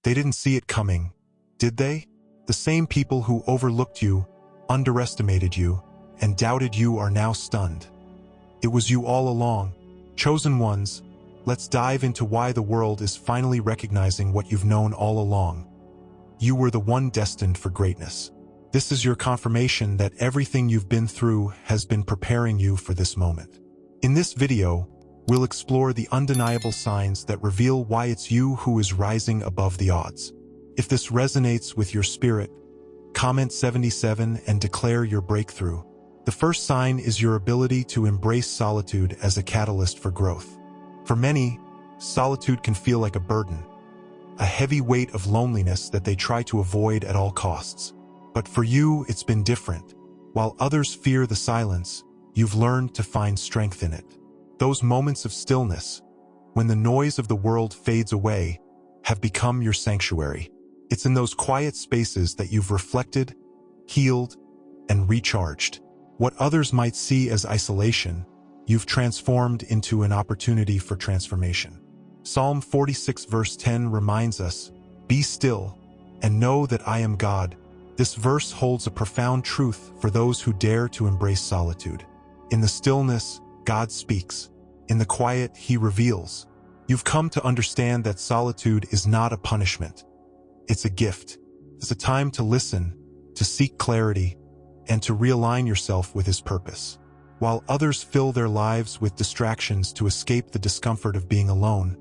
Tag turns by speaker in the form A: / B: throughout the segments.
A: They didn't see it coming, did they? The same people who overlooked you, underestimated you, and doubted you are now stunned. It was you all along. Chosen ones, let's dive into why the world is finally recognizing what you've known all along. You were the one destined for greatness. This is your confirmation that everything you've been through has been preparing you for this moment. In this video, we'll explore the undeniable signs that reveal why it's you who is rising above the odds. If this resonates with your spirit, comment 77 and declare your breakthrough. The first sign is your ability to embrace solitude as a catalyst for growth. For many, solitude can feel like a burden, a heavy weight of loneliness that they try to avoid at all costs. But for you, it's been different. While others fear the silence, you've learned to find strength in it. Those moments of stillness, when the noise of the world fades away, have become your sanctuary. It's in those quiet spaces that you've reflected, healed, and recharged. What others might see as isolation, you've transformed into an opportunity for transformation. Psalm 46 verse 10 reminds us, "Be still, and know that I am God." This verse holds a profound truth for those who dare to embrace solitude. In the stillness, God speaks. In the quiet, He reveals. You've come to understand that solitude is not a punishment. It's a gift. It's a time to listen, to seek clarity, and to realign yourself with His purpose. While others fill their lives with distractions to escape the discomfort of being alone,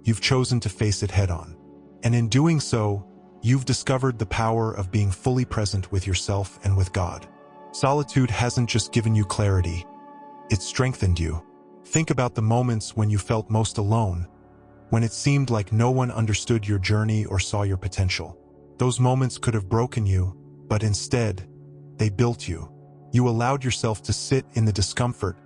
A: you've chosen to face it head-on. And in doing so, you've discovered the power of being fully present with yourself and with God. Solitude hasn't just given you clarity, it's strengthened you. Think about the moments when you felt most alone, when it seemed like no one understood your journey or saw your potential. Those moments could have broken you, but instead, they built you. You allowed yourself to sit in the discomfort,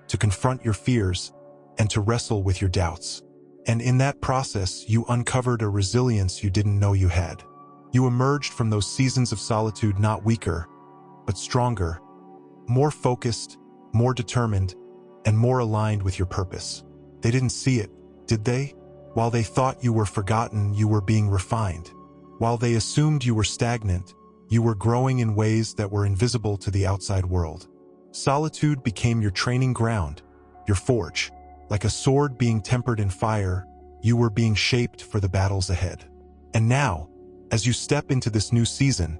A: to confront your fears, and to wrestle with your doubts. And in that process, you uncovered a resilience you didn't know you had. You emerged from those seasons of solitude not weaker, but stronger, more focused, more determined, and more aligned with your purpose. They didn't see it, did they? While they thought you were forgotten, you were being refined. While they assumed you were stagnant, you were growing in ways that were invisible to the outside world. Solitude became your training ground, your forge. Like a sword being tempered in fire, you were being shaped for the battles ahead. And now, as you step into this new season,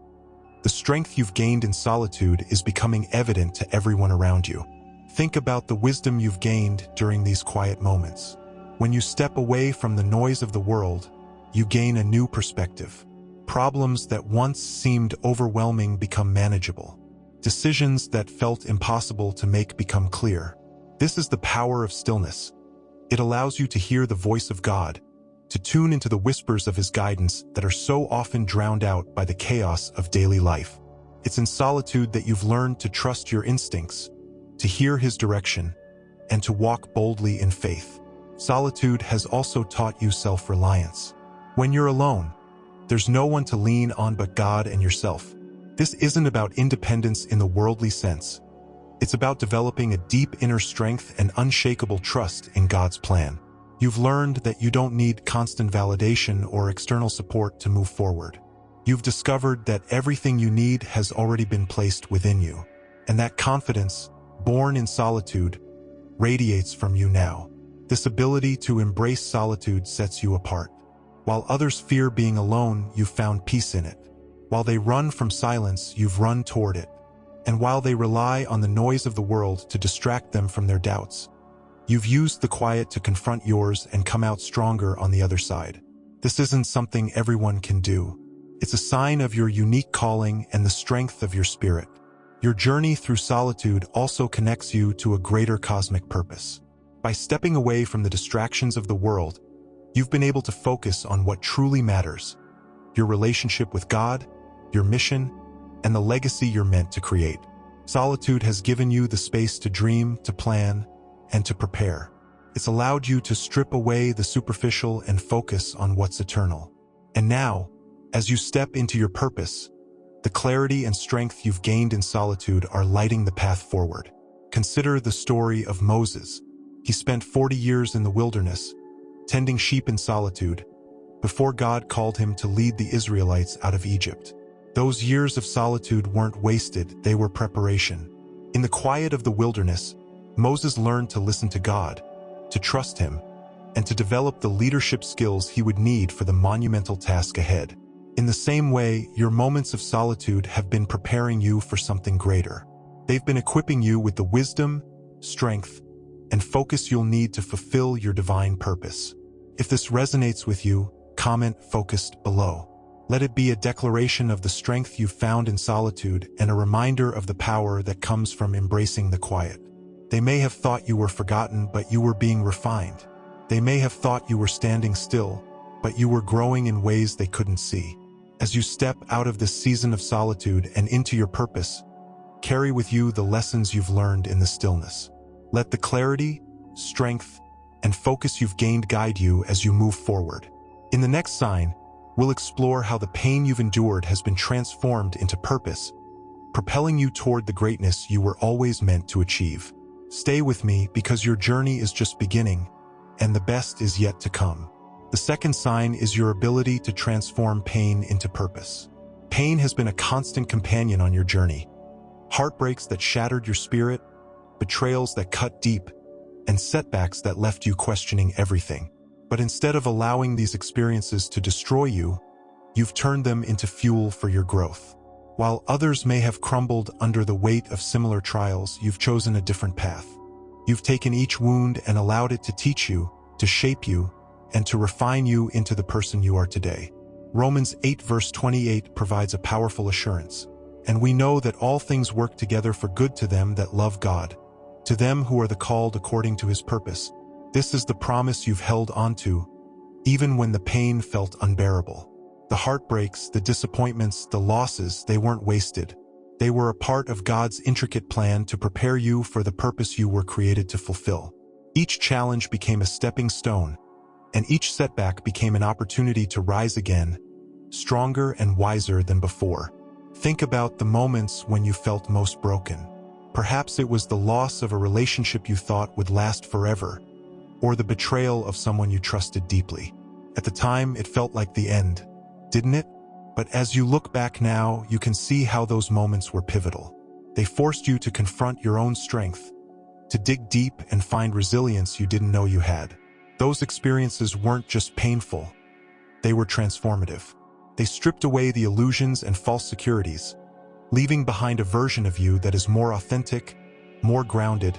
A: the strength you've gained in solitude is becoming evident to everyone around you. Think about the wisdom you've gained during these quiet moments. When you step away from the noise of the world, you gain a new perspective. Problems that once seemed overwhelming become manageable. Decisions that felt impossible to make become clear. This is the power of stillness. It allows you to hear the voice of God, to tune into the whispers of His guidance that are so often drowned out by the chaos of daily life. It's in solitude that you've learned to trust your instincts, to hear His direction, and to walk boldly in faith. Solitude has also taught you self-reliance. When you're alone, there's no one to lean on but God and yourself. This isn't about independence in the worldly sense. It's about developing a deep inner strength and unshakable trust in God's plan. You've learned that you don't need constant validation or external support to move forward. You've discovered that everything you need has already been placed within you. And that confidence, born in solitude, radiates from you now. This ability to embrace solitude sets you apart. While others fear being alone, you've found peace in it. While they run from silence, you've run toward it. And while they rely on the noise of the world to distract them from their doubts, you've used the quiet to confront yours and come out stronger on the other side. This isn't something everyone can do. It's a sign of your unique calling and the strength of your spirit. Your journey through solitude also connects you to a greater cosmic purpose. By stepping away from the distractions of the world, you've been able to focus on what truly matters: your relationship with God, your mission, and the legacy you're meant to create. Solitude has given you the space to dream, to plan, and to prepare. It's allowed you to strip away the superficial and focus on what's eternal. And now, as you step into your purpose, the clarity and strength you've gained in solitude are lighting the path forward. Consider the story of Moses. He spent 40 years in the wilderness, tending sheep in solitude, before God called him to lead the Israelites out of Egypt. Those years of solitude weren't wasted, they were preparation. In the quiet of the wilderness, Moses learned to listen to God, to trust him, and to develop the leadership skills he would need for the monumental task ahead. In the same way, your moments of solitude have been preparing you for something greater. They've been equipping you with the wisdom, strength, and focus you'll need to fulfill your divine purpose. If this resonates with you, comment "focused" below. Let it be a declaration of the strength you've found in solitude and a reminder of the power that comes from embracing the quiet. They may have thought you were forgotten, but you were being refined. They may have thought you were standing still, but you were growing in ways they couldn't see. As you step out of this season of solitude and into your purpose, carry with you the lessons you've learned in the stillness. Let the clarity, strength, and focus you've gained guide you as you move forward. In the next sign, we'll explore how the pain you've endured has been transformed into purpose, propelling you toward the greatness you were always meant to achieve. Stay with me because your journey is just beginning, and the best is yet to come. The second sign is your ability to transform pain into purpose. Pain has been a constant companion on your journey. Heartbreaks that shattered your spirit, betrayals that cut deep, and setbacks that left you questioning everything. But instead of allowing these experiences to destroy you, you've turned them into fuel for your growth. While others may have crumbled under the weight of similar trials, you've chosen a different path. You've taken each wound and allowed it to teach you, to shape you, and to refine you into the person you are today. Romans 8 verse 28 provides a powerful assurance. And we know that all things work together for good to them that love God, to them who are the called according to his purpose. This is the promise you've held onto, even when the pain felt unbearable. The heartbreaks, the disappointments, the losses, they weren't wasted. They were a part of God's intricate plan to prepare you for the purpose you were created to fulfill. Each challenge became a stepping stone, and each setback became an opportunity to rise again, stronger and wiser than before. Think about the moments when you felt most broken. Perhaps it was the loss of a relationship you thought would last forever, or the betrayal of someone you trusted deeply. At the time, it felt like the end, didn't it? But as you look back now, you can see how those moments were pivotal. They forced you to confront your own strength, to dig deep and find resilience you didn't know you had. Those experiences weren't just painful, they were transformative. They stripped away the illusions and false securities, leaving behind a version of you that is more authentic, more grounded,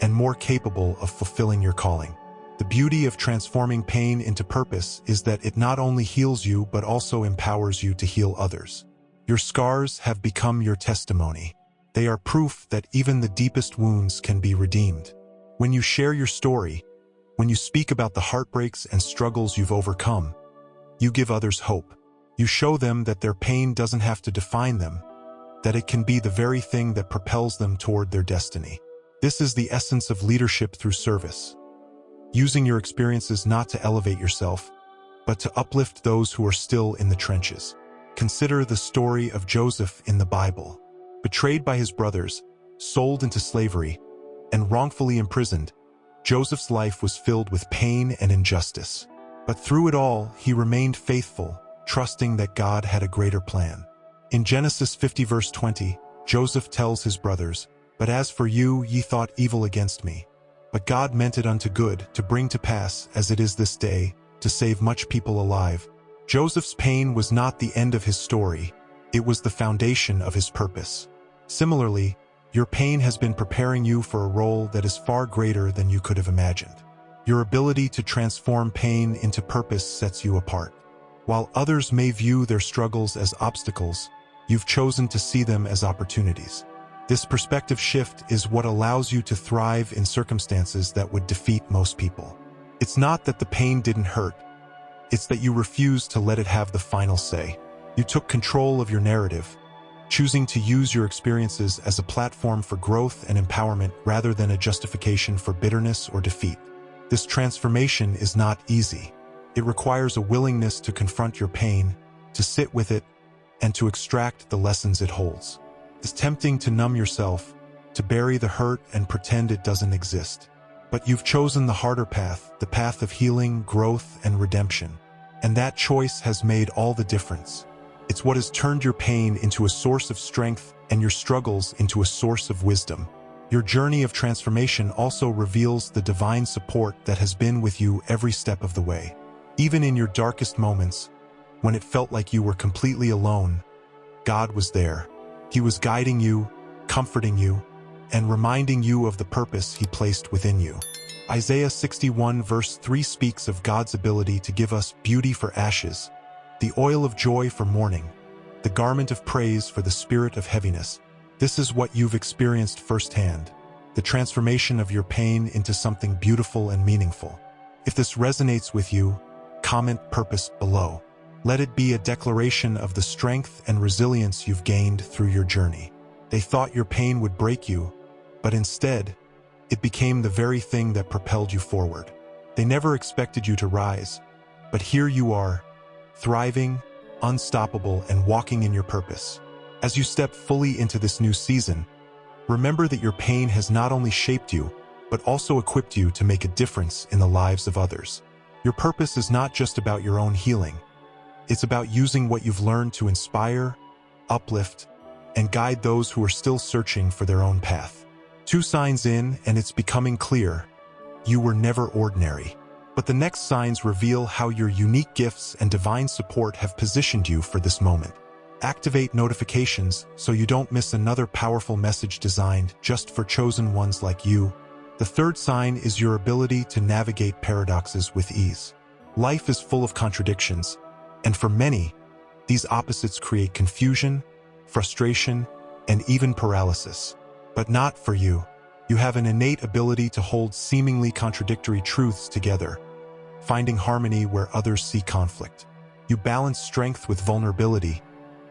A: and more capable of fulfilling your calling. The beauty of transforming pain into purpose is that it not only heals you but also empowers you to heal others. Your scars have become your testimony. They are proof that even the deepest wounds can be redeemed. When you share your story, when you speak about the heartbreaks and struggles you've overcome, you give others hope. You show them that their pain doesn't have to define them, that it can be the very thing that propels them toward their destiny. This is the essence of leadership through service. Using your experiences not to elevate yourself, but to uplift those who are still in the trenches. Consider the story of Joseph in the Bible. Betrayed by his brothers, sold into slavery, and wrongfully imprisoned, Joseph's life was filled with pain and injustice. But through it all, he remained faithful, trusting that God had a greater plan. In Genesis 50 verse 20, Joseph tells his brothers, "But as for you, ye thought evil against me. But God meant it unto good, to bring to pass, as it is this day, to save much people alive." Joseph's pain was not the end of his story, it was the foundation of his purpose. Similarly, your pain has been preparing you for a role that is far greater than you could have imagined. Your ability to transform pain into purpose sets you apart. While others may view their struggles as obstacles, you've chosen to see them as opportunities. This perspective shift is what allows you to thrive in circumstances that would defeat most people. It's not that the pain didn't hurt, it's that you refused to let it have the final say. You took control of your narrative, choosing to use your experiences as a platform for growth and empowerment rather than a justification for bitterness or defeat. This transformation is not easy. It requires a willingness to confront your pain, to sit with it, and to extract the lessons it holds. It's tempting to numb yourself, to bury the hurt and pretend it doesn't exist. But you've chosen the harder path, the path of healing, growth, and redemption. And that choice has made all the difference. It's what has turned your pain into a source of strength and your struggles into a source of wisdom. Your journey of transformation also reveals the divine support that has been with you every step of the way. Even in your darkest moments, when it felt like you were completely alone, God was there. He was guiding you, comforting you, and reminding you of the purpose He placed within you. Isaiah 61 verse 3 speaks of God's ability to give us beauty for ashes, the oil of joy for mourning, the garment of praise for the spirit of heaviness. This is what you've experienced firsthand, the transformation of your pain into something beautiful and meaningful. If this resonates with you, comment purpose below. Let it be a declaration of the strength and resilience you've gained through your journey. They thought your pain would break you, but instead, it became the very thing that propelled you forward. They never expected you to rise, but here you are, thriving, unstoppable, and walking in your purpose. As you step fully into this new season, remember that your pain has not only shaped you, but also equipped you to make a difference in the lives of others. Your purpose is not just about your own healing. It's about using what you've learned to inspire, uplift, and guide those who are still searching for their own path. 2 signs in, and it's becoming clear. You were never ordinary. But the next signs reveal how your unique gifts and divine support have positioned you for this moment. Activate notifications so you don't miss another powerful message designed just for chosen ones like you. The 3rd sign is your ability to navigate paradoxes with ease. Life is full of contradictions, and for many, these opposites create confusion, frustration, and even paralysis. But not for you. You have an innate ability to hold seemingly contradictory truths together, finding harmony where others see conflict. You balance strength with vulnerability,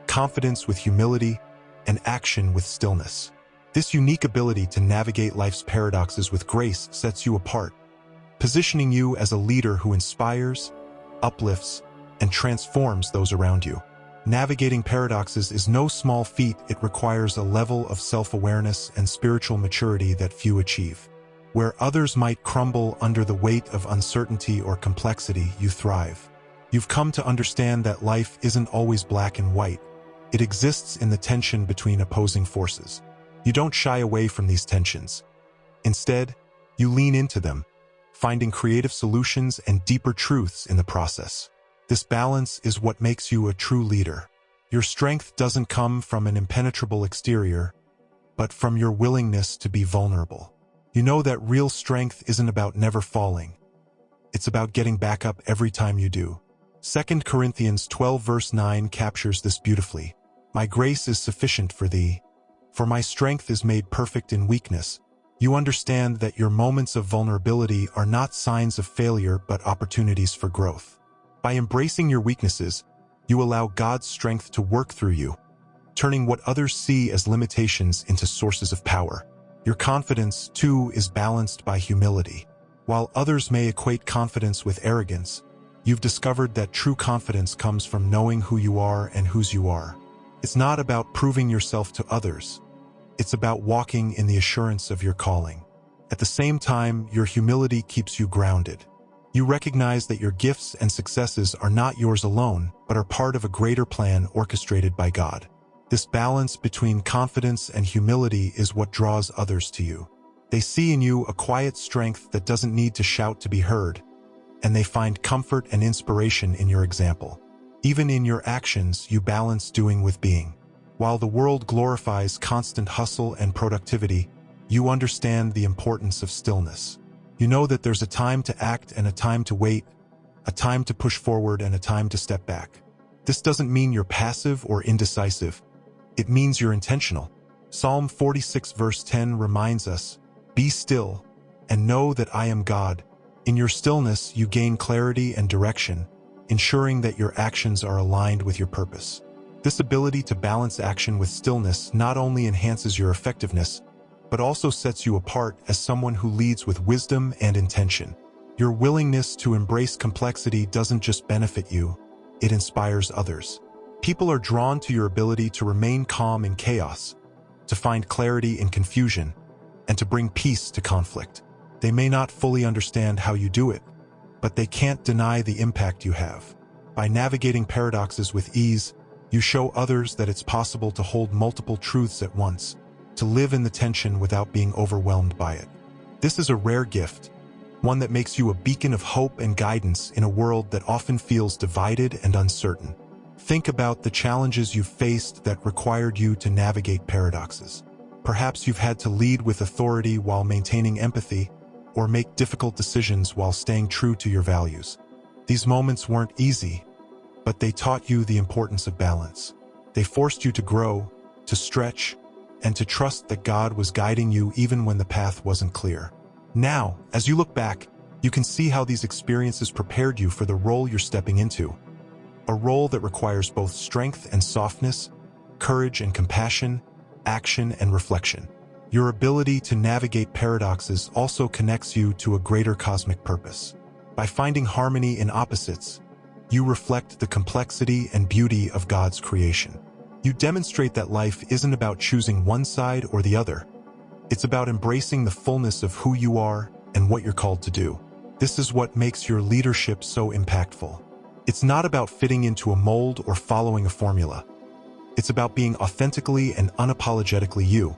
A: confidence with humility, and action with stillness. This unique ability to navigate life's paradoxes with grace sets you apart, positioning you as a leader who inspires, uplifts, and transforms those around you. Navigating paradoxes is no small feat. It requires a level of self-awareness and spiritual maturity that few achieve. Where others might crumble under the weight of uncertainty or complexity, you thrive. You've come to understand that life isn't always black and white. It exists in the tension between opposing forces. You don't shy away from these tensions. Instead, you lean into them, finding creative solutions and deeper truths in the process. This balance is what makes you a true leader. Your strength doesn't come from an impenetrable exterior, but from your willingness to be vulnerable. You know that real strength isn't about never falling. It's about getting back up every time you do. 2 Corinthians 12 verse 9 captures this beautifully. My grace is sufficient for thee, for my strength is made perfect in weakness. You understand that your moments of vulnerability are not signs of failure but opportunities for growth. By embracing your weaknesses, you allow God's strength to work through you, turning what others see as limitations into sources of power. Your confidence, too, is balanced by humility. While others may equate confidence with arrogance, you've discovered that true confidence comes from knowing who you are and whose you are. It's not about proving yourself to others. It's about walking in the assurance of your calling. At the same time, your humility keeps you grounded. You recognize that your gifts and successes are not yours alone, but are part of a greater plan orchestrated by God. This balance between confidence and humility is what draws others to you. They see in you a quiet strength that doesn't need to shout to be heard, and they find comfort and inspiration in your example. Even in your actions, you balance doing with being. While the world glorifies constant hustle and productivity, you understand the importance of stillness. You know that there's a time to act and a time to wait, a time to push forward and a time to step back. This doesn't mean you're passive or indecisive. It means you're intentional. Psalm 46 verse 10 reminds us, "Be still, and know that I am God." In your stillness, you gain clarity and direction, ensuring that your actions are aligned with your purpose. This ability to balance action with stillness not only enhances your effectiveness, but also sets you apart as someone who leads with wisdom and intention. Your willingness to embrace complexity doesn't just benefit you, it inspires others. People are drawn to your ability to remain calm in chaos, to find clarity in confusion, and to bring peace to conflict. They may not fully understand how you do it, but they can't deny the impact you have. By navigating paradoxes with ease, you show others that it's possible to hold multiple truths at once, to live in the tension without being overwhelmed by it. This is a rare gift, one that makes you a beacon of hope and guidance in a world that often feels divided and uncertain. Think about the challenges you've faced that required you to navigate paradoxes. Perhaps you've had to lead with authority while maintaining empathy, or make difficult decisions while staying true to your values. These moments weren't easy, but they taught you the importance of balance. They forced you to grow, to stretch, and to trust that God was guiding you even when the path wasn't clear. Now, as you look back, you can see how these experiences prepared you for the role you're stepping into. A role that requires both strength and softness, courage and compassion, action and reflection. Your ability to navigate paradoxes also connects you to a greater cosmic purpose. By finding harmony in opposites, you reflect the complexity and beauty of God's creation. You demonstrate that life isn't about choosing one side or the other. It's about embracing the fullness of who you are and what you're called to do. This is what makes your leadership so impactful. It's not about fitting into a mold or following a formula. It's about being authentically and unapologetically you,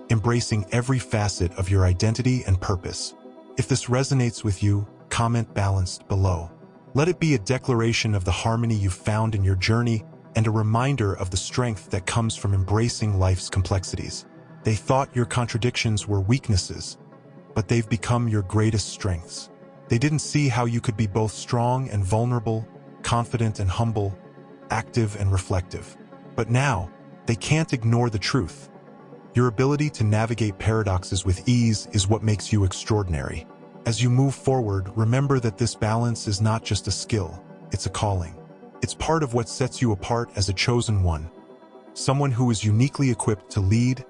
A: embracing every facet of your identity and purpose. If this resonates with you, comment balanced below. Let it be a declaration of the harmony you've found in your journey and a reminder of the strength that comes from embracing life's complexities. They thought your contradictions were weaknesses, but they've become your greatest strengths. They didn't see how you could be both strong and vulnerable, confident and humble, active and reflective. But now, they can't ignore the truth. Your ability to navigate paradoxes with ease is what makes you extraordinary. As you move forward, remember that this balance is not just a skill, it's a calling. It's part of what sets you apart as a chosen one, someone who is uniquely equipped to lead,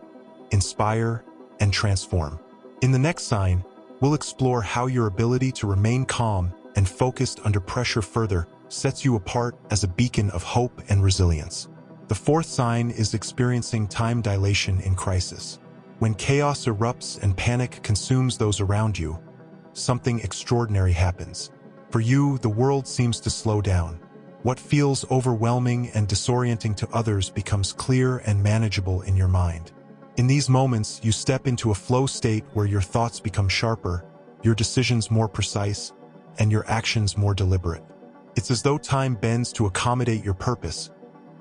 A: inspire, and transform. In the next sign, we'll explore how your ability to remain calm and focused under pressure further sets you apart as a beacon of hope and resilience. The fourth sign is experiencing time dilation in crisis. When chaos erupts and panic consumes those around you, something extraordinary happens. For you, the world seems to slow down. What feels overwhelming and disorienting to others becomes clear and manageable in your mind. In these moments, you step into a flow state where your thoughts become sharper, your decisions more precise, and your actions more deliberate. It's as though time bends to accommodate your purpose,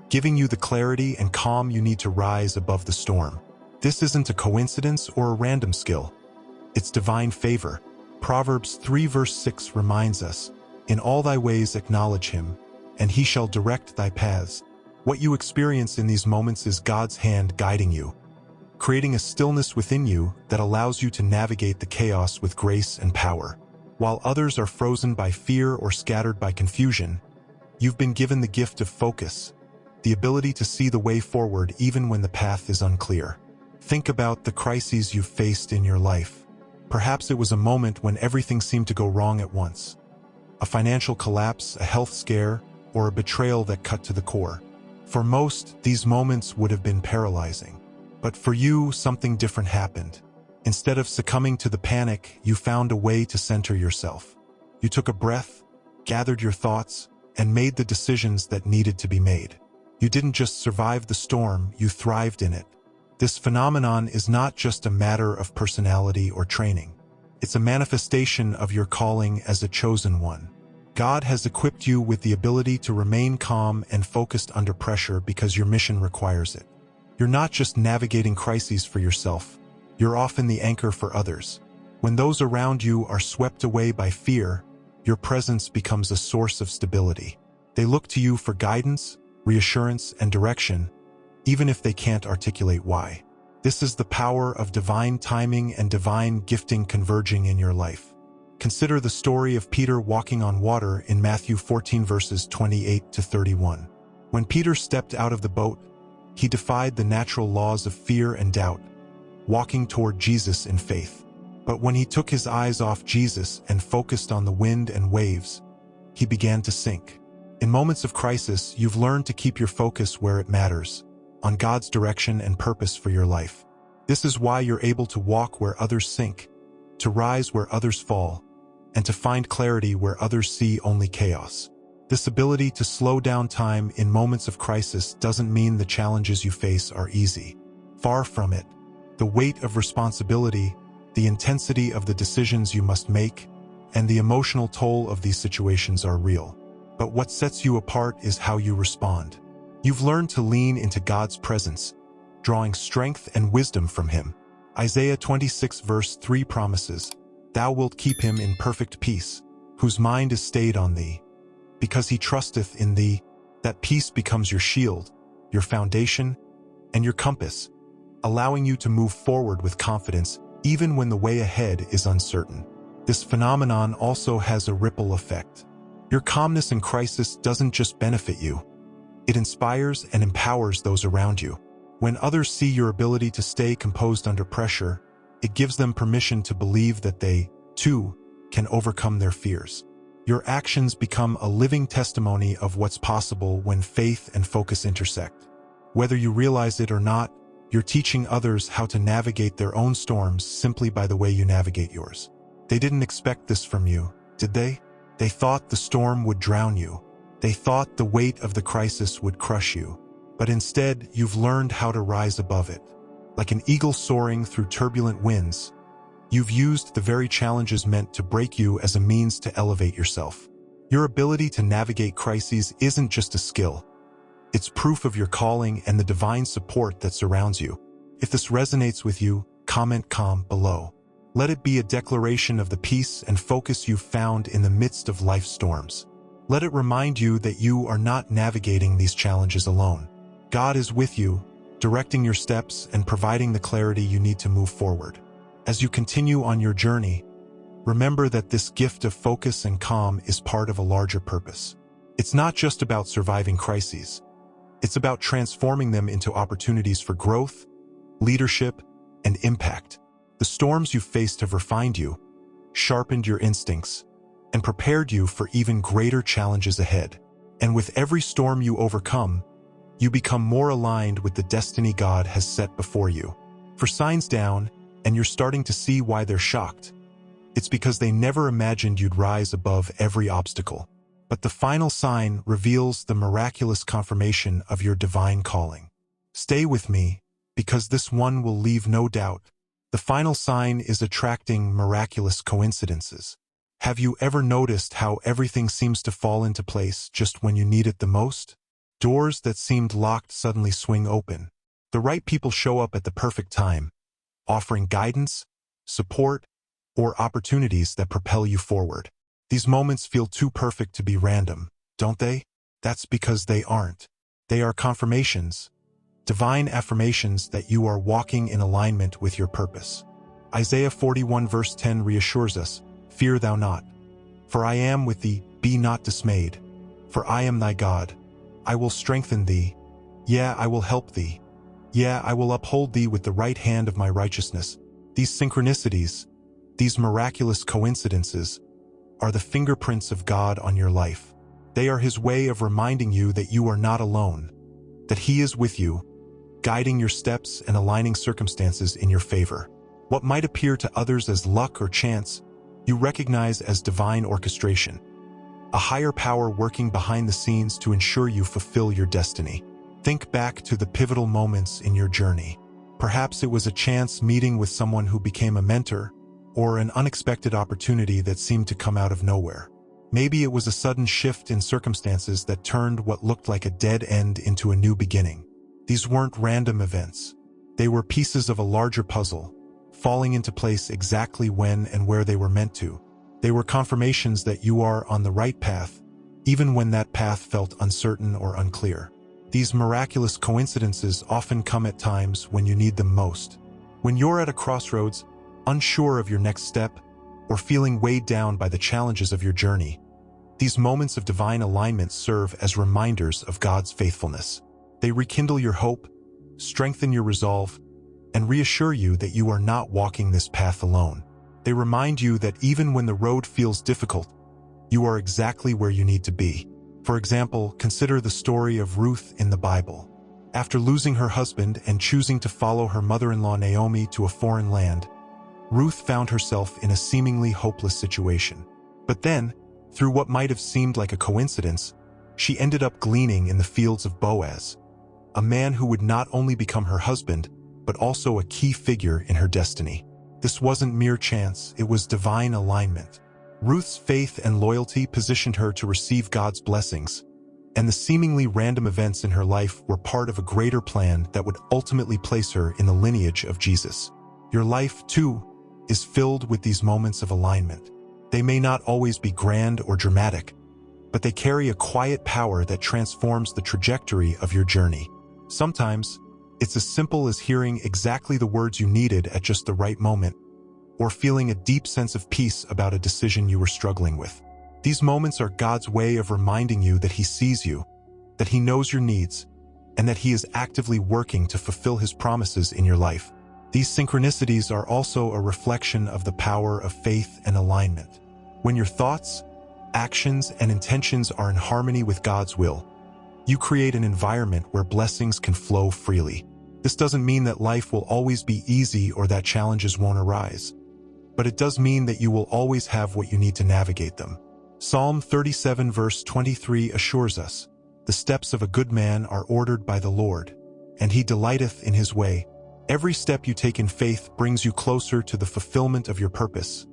A: giving you the clarity and calm you need to rise above the storm. This isn't a coincidence or a random skill. It's divine favor. Proverbs 3 verse 6 reminds us, "In all thy ways acknowledge him, and he shall direct thy paths." What you experience in these moments is God's hand guiding you, creating a stillness within you that allows you to navigate the chaos with grace and power. While others are frozen by fear or scattered by confusion, you've been given the gift of focus, the ability to see the way forward even when the path is unclear. Think about the crises you've faced in your life. Perhaps it was a moment when everything seemed to go wrong at once. A financial collapse, a health scare, or a betrayal that cut to the core. For most, these moments would have been paralyzing. But for you, something different happened. Instead of succumbing to the panic, you found a way to center yourself. You took a breath, gathered your thoughts, and made the decisions that needed to be made. You didn't just survive the storm, you thrived in it. This phenomenon is not just a matter of personality or training. It's a manifestation of your calling as a chosen one. God has equipped you with the ability to remain calm and focused under pressure because your mission requires it. You're not just navigating crises for yourself. You're often the anchor for others. When those around you are swept away by fear, your presence becomes a source of stability. They look to you for guidance, reassurance, and direction, even if they can't articulate why. This is the power of divine timing and divine gifting converging in your life. Consider the story of Peter walking on water in Matthew 14 verses 28 to 31. When Peter stepped out of the boat, he defied the natural laws of fear and doubt, walking toward Jesus in faith. But when he took his eyes off Jesus and focused on the wind and waves, he began to sink. In moments of crisis, you've learned to keep your focus where it matters, on God's direction and purpose for your life. This is why you're able to walk where others sink, to rise where others fall, and to find clarity where others see only chaos. This ability to slow down time in moments of crisis doesn't mean the challenges you face are easy. Far from it. The weight of responsibility, the intensity of the decisions you must make, and the emotional toll of these situations are real. But what sets you apart is how you respond. You've learned to lean into God's presence, drawing strength and wisdom from Him. Isaiah 26 verse 3 promises, "Thou wilt keep him in perfect peace, whose mind is stayed on thee. Because he trusteth in thee, that peace becomes your shield, your foundation, and your compass, allowing you to move forward with confidence even when the way ahead is uncertain." This phenomenon also has a ripple effect. Your calmness in crisis doesn't just benefit you. It inspires and empowers those around you. When others see your ability to stay composed under pressure, it gives them permission to believe that they, too, can overcome their fears. Your actions become a living testimony of what's possible when faith and focus intersect. Whether you realize it or not, you're teaching others how to navigate their own storms simply by the way you navigate yours. They didn't expect this from you, did they? They thought the storm would drown you. They thought the weight of the crisis would crush you. But instead, you've learned how to rise above it. Like an eagle soaring through turbulent winds, you've used the very challenges meant to break you as a means to elevate yourself. Your ability to navigate crises isn't just a skill. It's proof of your calling and the divine support that surrounds you. If this resonates with you, comment calm below. Let it be a declaration of the peace and focus you've found in the midst of life's storms. Let it remind you that you are not navigating these challenges alone. God is with you, directing your steps and providing the clarity you need to move forward. As you continue on your journey, remember that this gift of focus and calm is part of a larger purpose. It's not just about surviving crises. It's about transforming them into opportunities for growth, leadership, and impact. The storms you've faced have refined you, sharpened your instincts, and prepared you for even greater challenges ahead. And with every storm you overcome, you become more aligned with the destiny God has set before you. For signs down, and you're starting to see why they're shocked. It's because they never imagined you'd rise above every obstacle. But the final sign reveals the miraculous confirmation of your divine calling. Stay with me, because this one will leave no doubt. The final sign is attracting miraculous coincidences. Have you ever noticed how everything seems to fall into place just when you need it the most? Doors that seemed locked suddenly swing open. The right people show up at the perfect time, offering guidance, support, or opportunities that propel you forward. These moments feel too perfect to be random, don't they? That's because they aren't. They are confirmations, divine affirmations that you are walking in alignment with your purpose. Isaiah 41 verse 10 reassures us, "Fear thou not, for I am with thee, be not dismayed, for I am thy God. I will strengthen thee, yeah, I will help thee. Yeah, I will uphold thee with the right hand of my righteousness." These synchronicities, these miraculous coincidences, are the fingerprints of God on your life. They are His way of reminding you that you are not alone, that He is with you, guiding your steps and aligning circumstances in your favor. What might appear to others as luck or chance, you recognize as divine orchestration, a higher power working behind the scenes to ensure you fulfill your destiny. Think back to the pivotal moments in your journey. Perhaps it was a chance meeting with someone who became a mentor, or an unexpected opportunity that seemed to come out of nowhere. Maybe it was a sudden shift in circumstances that turned what looked like a dead end into a new beginning. These weren't random events. They were pieces of a larger puzzle, falling into place exactly when and where they were meant to. They were confirmations that you are on the right path, even when that path felt uncertain or unclear. These miraculous coincidences often come at times when you need them most. When you're at a crossroads, unsure of your next step, or feeling weighed down by the challenges of your journey, these moments of divine alignment serve as reminders of God's faithfulness. They rekindle your hope, strengthen your resolve, and reassure you that you are not walking this path alone. They remind you that even when the road feels difficult, you are exactly where you need to be. For example, consider the story of Ruth in the Bible. After losing her husband and choosing to follow her mother-in-law Naomi to a foreign land, Ruth found herself in a seemingly hopeless situation. But then, through what might have seemed like a coincidence, She ended up gleaning in the fields of Boaz, a man who would not only become her husband, but also a key figure in her destiny. This wasn't mere chance, it was divine alignment. Ruth's faith and loyalty positioned her to receive God's blessings, and the seemingly random events in her life were part of a greater plan that would ultimately place her in the lineage of Jesus. Your life, too, is filled with these moments of alignment. They may not always be grand or dramatic, but they carry a quiet power that transforms the trajectory of your journey. Sometimes, it's as simple as hearing exactly the words you needed at just the right moment, or feeling a deep sense of peace about a decision you were struggling with. These moments are God's way of reminding you that He sees you, that He knows your needs, and that He is actively working to fulfill His promises in your life. These synchronicities are also a reflection of the power of faith and alignment. When your thoughts, actions, and intentions are in harmony with God's will, you create an environment where blessings can flow freely. This doesn't mean that life will always be easy or that challenges won't arise, but it does mean that you will always have what you need to navigate them. Psalm 37 verse 23 assures us, "The steps of a good man are ordered by the Lord, and He delighteth in His way." Every step you take in faith brings you closer to the fulfillment of your purpose,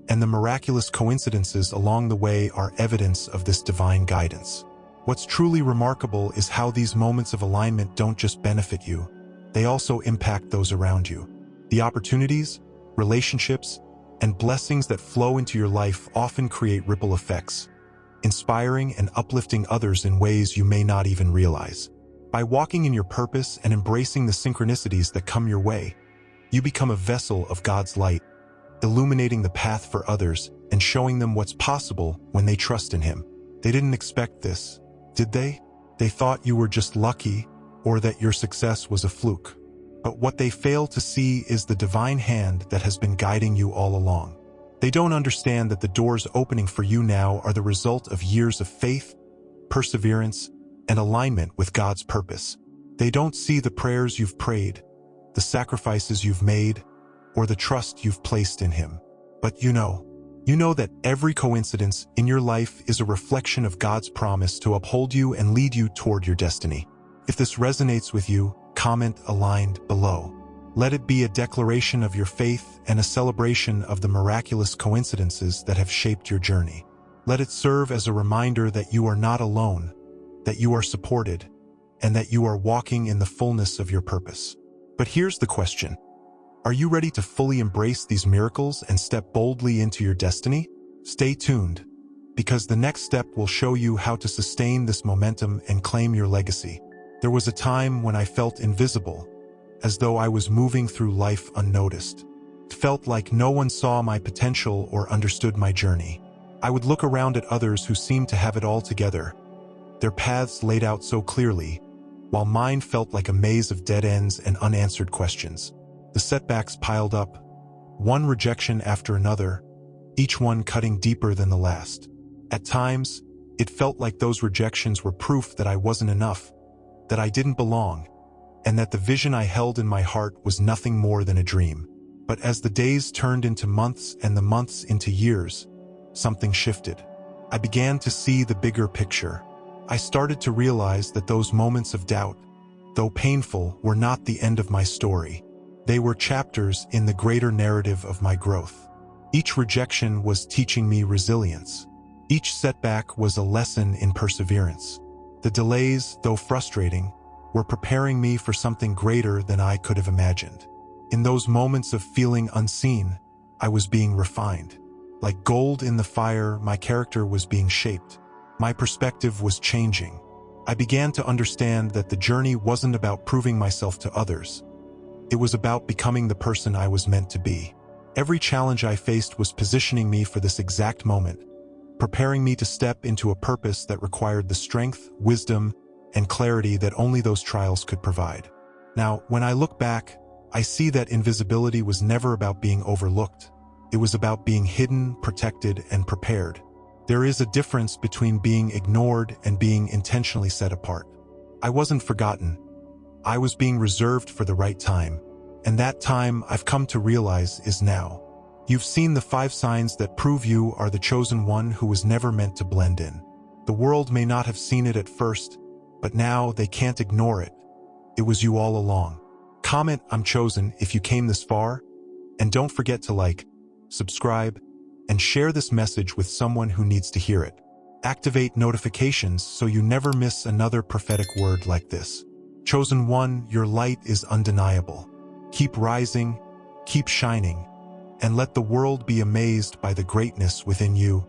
A: and the miraculous coincidences along the way are evidence of this divine guidance. What's truly remarkable is how these moments of alignment don't just benefit you, they also impact those around you. The opportunities, relationships, and blessings that flow into your life often create ripple effects, inspiring and uplifting others in ways you may not even realize. By walking in your purpose and embracing the synchronicities that come your way, you become a vessel of God's light, illuminating the path for others and showing them what's possible when they trust in Him. They didn't expect this, did they? They thought you were just lucky or that your success was a fluke. But what they fail to see is the divine hand that has been guiding you all along. They don't understand that the doors opening for you now are the result of years of faith, perseverance, and alignment with God's purpose. They don't see the prayers you've prayed, the sacrifices you've made, or the trust you've placed in Him. But you know that every coincidence in your life is a reflection of God's promise to uphold you and lead you toward your destiny. If this resonates with you, comment aligned below. Let it be a declaration of your faith and a celebration of the miraculous coincidences that have shaped your journey. Let it serve as a reminder that you are not alone, that you are supported, and that you are walking in the fullness of your purpose. But here's the question. Are you ready to fully embrace these miracles and step boldly into your destiny? Stay tuned, because the next step will show you how to sustain this momentum and claim your legacy. There was a time when I felt invisible, as though I was moving through life unnoticed. It felt like no one saw my potential or understood my journey. I would look around at others who seemed to have it all together, their paths laid out so clearly, while mine felt like a maze of dead ends and unanswered questions. The setbacks piled up, one rejection after another, each one cutting deeper than the last. At times, it felt like those rejections were proof that I wasn't enough, that I didn't belong, and that the vision I held in my heart was nothing more than a dream. But as the days turned into months and the months into years, something shifted. I began to see the bigger picture. I started to realize that those moments of doubt, though painful, were not the end of my story. They were chapters in the greater narrative of my growth. Each rejection was teaching me resilience. Each setback was a lesson in perseverance. The delays, though frustrating, were preparing me for something greater than I could have imagined. In those moments of feeling unseen, I was being refined. Like gold in the fire, my character was being shaped. My perspective was changing. I began to understand that the journey wasn't about proving myself to others. It was about becoming the person I was meant to be. Every challenge I faced was positioning me for this exact moment, preparing me to step into a purpose that required the strength, wisdom, and clarity that only those trials could provide. Now, when I look back, I see that invisibility was never about being overlooked. It was about being hidden, protected, and prepared. There is a difference between being ignored and being intentionally set apart. I wasn't forgotten. I was being reserved for the right time, and that time, I've come to realize, is now. You've seen the 5 signs that prove you are the chosen one who was never meant to blend in. The world may not have seen it at first, but now they can't ignore it. It was you all along. Comment "I'm chosen" if you came this far, and don't forget to like, subscribe, and share this message with someone who needs to hear it. Activate notifications so you never miss another prophetic word like this. Chosen one, your light is undeniable. Keep rising, keep shining, and let the world be amazed by the greatness within you.